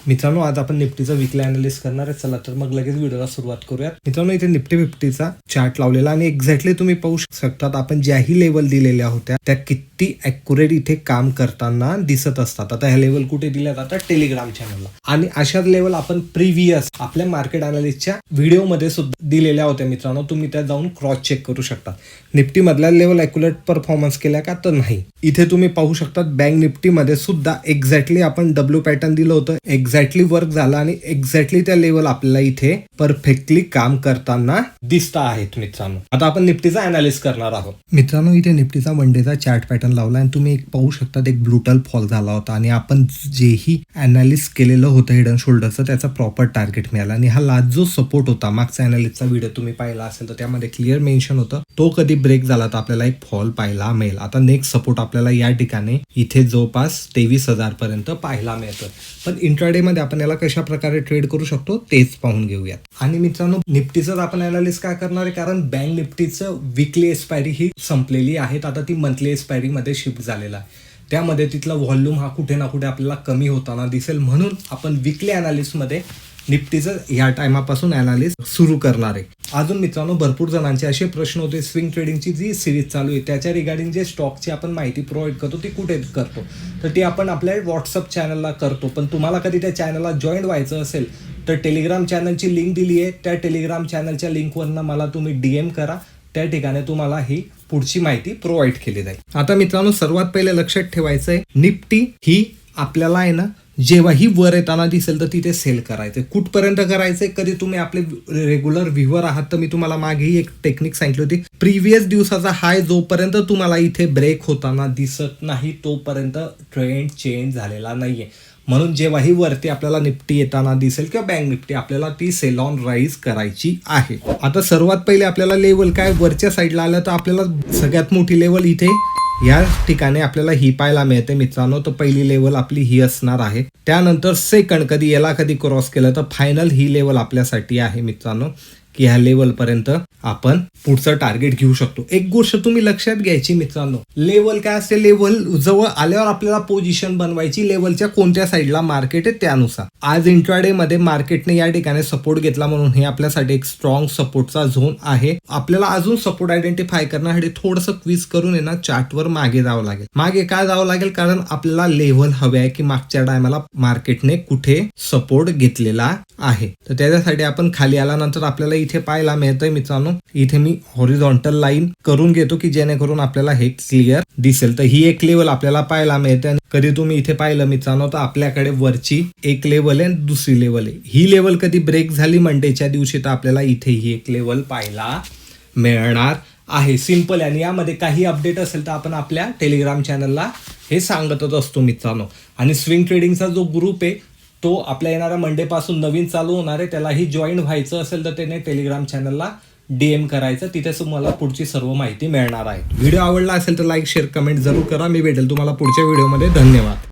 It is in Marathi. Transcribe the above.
मित्रांनो, आज आपण निफ्टीचा वीकली अनालिसिस करणार आहे. चला तर मग लगेच व्हिडिओला सुरुवात करूयात. मित्रांनो, इथे निफ्टी 50चा चार्ट लावलेला आणि एक्झॅक्टली तुम्ही पाहू शकतात आपण ज्याही लेवल दिलेल्या होत्या त्या किती ॲक्युरेट इथे काम करताना दिसत असतात. आता ह्या लेवल कुठे दिल्या जातात? टेलिग्राम चॅनलला. आणि अशाच लेवल आपण प्रिव्हियस आपल्या मार्केट अनालिसिसच्या व्हिडिओमध्ये सुद्धा दिलेल्या होत्या. मित्रांनो, तुम्ही त्या जाऊन क्रॉस चेक करू शकता. निफ्टी मधल्या लेवल ॲक्युरेट परफॉर्मन्स केल्या का? तर नाही. इथे तुम्ही पाहू शकता बँक निफ्टीमध्ये सुद्धा एक्झॅक्टली आपण डब्ल्यू पॅटर्न दिलं होतं, एक्झॅक्टली वर्क झाला आणि एक्झॅक्टली त्या लेवल आपल्याला इथे परफेक्टली काम करताना दिसत आहेत. मित्रांनो, आता आपण निफ्टीचा अनालिसिस करणार आहोत. मित्रांनो, इथे निफ्टीचा वन डेचा चार्ट पॅटर्न लावला आणि तुम्ही पाहू शकता एक ब्रुटल फॉल झाला होता आणि आपण जेही अनालिसिस केलेलं होतं हेड अँड शोल्डरचं त्याचा प्रॉपर टार्गेट मिळाला आणि हा लास्ट जो सपोर्ट होता, मागचा अनालिसिसचा व्हिडिओ तुम्ही पाहिला असेल तर त्यामध्ये क्लिअर मेन्शन होतं तो कधी ब्रेक झाला तर आपल्याला एक फॉल पाहायला मिळेल. आता नेक्स्ट सपोर्ट आपल्याला या ठिकाणी इथे जवळपास 23,000 पर्यंत पाहायला मिळतं. पण इंट्राडे मध्ये आपण याला कशा प्रकारे ट्रेड करू शकतो तेच पाहून घेऊयात. आणि मित्रांनो, निफ्टीचं आपण अनालिसिस काय करणार आहे, कारण बँक निफ्टीचं वीकली एक्सपायरी ही संपलेली आहे. आता ती मंथली एक्सपायरी मध्ये शिफ्ट झालेला आहे. त्यामध्ये तिथला व्हॉल्यूम हा कुठे ना कुठे आपल्याला कमी होताना दिसेल. म्हणून आपण वीकली अनालिसिस मध्ये निफ्टीचं या टायमापासून अनालिसिस सुरू करणार आहे. अजून मित्रांनो, भरपूर जणांचे असे प्रश्न होते, स्विंग ट्रेडिंगची जी सिरीज चालू आहे त्याच्या रिगार्डिंग जे स्टॉकची आपण माहिती प्रोव्हाइड करतो ती कुठे करतो, तर ती आपण आपल्या व्हॉट्सअप चॅनलला करतो. पण तुम्हाला कधी त्या चॅनलला जॉईन व्हायचं असेल तर टेलिग्राम चॅनलची लिंक दिली आहे, त्या टेलिग्राम चॅनलच्या लिंकवरनं मला तुम्ही DM करा. त्या ठिकाणी तुम्हाला ही पुढची माहिती प्रोव्हाइड केली जाईल. आता मित्रांनो, सर्वात पहिले लक्षात ठेवायचं आहे, निफ्टी ही आपल्याला आहे ना जेव्हाही वर येताना दिसेल तर तिथे सेल करायचं. कुठपर्यंत करायचंय? कधी तुम्ही आपले रेग्युलर व्ह्युअर आहात तर मी तुम्हाला मागेही एक टेक्निक सांगितली होती. प्रिव्हियस दिवसाचा हाय जोपर्यंत तुम्हाला इथे ब्रेक होताना दिसत नाही तोपर्यंत ट्रेंड चेंज झालेला नाहीये. म्हणून जेव्हाही वरती आपल्याला निफ्टी येताना दिसेल किंवा बँक निफ्टी, आपल्याला ती सेल ऑन राईज करायची आहे. आता सर्वात पहिले आपल्याला लेवल काय वरच्या साईडला आलं तर आपल्याला सगळ्यात मोठी लेवल इथे या ठिकाणी आपल्याला ही पाहायला मिळते. मित्रांनो, तर पहिली लेवल आपली ही असणार आहे. त्यानंतर सेकंड कधी याला कधी क्रॉस केलं तर फायनल ही लेवल आपल्यासाठी आहे मित्रांनो, की ह्या लेवल पर्यंत आपण पुढचं टार्गेट घेऊ शकतो. एक गोष्ट तुम्ही लक्षात घ्यायची मित्रांनो, लेवल काय असते, लेवल जवळ आल्यावर आपल्याला पोझिशन बनवायची लेवलच्या कोणत्या साईडला मार्केट आहे त्यानुसार. आज इंट्राडे मध्ये मार्केटने या ठिकाणी सपोर्ट घेतला म्हणून हे आपल्यासाठी एक स्ट्रॉंग सपोर्टचा झोन आहे. आपल्याला अजून सपोर्ट आयडेंटिफाय करण्यासाठी थोडंसं क्विज करून आहे ना चार्टवर मागे जावं लागेल. मागे काय जावं लागेल, कारण आपल्याला लेवल हवे आहे की मागच्या टायमाला मार्केटने कुठे सपोर्ट घेतलेला आहे. तर त्याच्यासाठी आपण खाली आल्यानंतर आपल्याला इथे पाहायला मिळतंय मित्रांनो, इथे मी हॉरिझॉन्टल लाईन करून घेतो की जेणेकरून आपल्याला हे क्लिअर दिसेल. तर ही एक लेवल आपल्याला पाहायला मिळते. आणि कधी तुम्ही इथे पाहिलं मित्रांनो तर आपल्याकडे वरची एक लेवल आहे, दुसरी लेवल आहे. ही लेवल कधी ब्रेक झाली मंडेच्या दिवशी तर आपल्याला इथे ही एक लेवल पाहायला मिळणार आहे. सिंपल. आणि यामध्ये काही अपडेट असेल तर आपण आपल्या टेलिग्राम चॅनलला हे सांगतच असतो मित्रांनो. आणि स्विंग ट्रेडिंगचा जो ग्रुप आहे तो आपल्या येणाऱ्या मंडे पासून नवीन चालू होणार आहे. त्यालाही जॉईन व्हायचं असेल तर त्याने टेलिग्राम चॅनलला DM करायचं, तिथे तुम्हाला पुढची सर्व माहिती मिळणार आहे. व्हिडिओ आवडला असेल तर लाईक, शेअर, कमेंट जरूर करा. मी भेटेल तुम्हाला पुढच्या व्हिडिओमध्ये. धन्यवाद.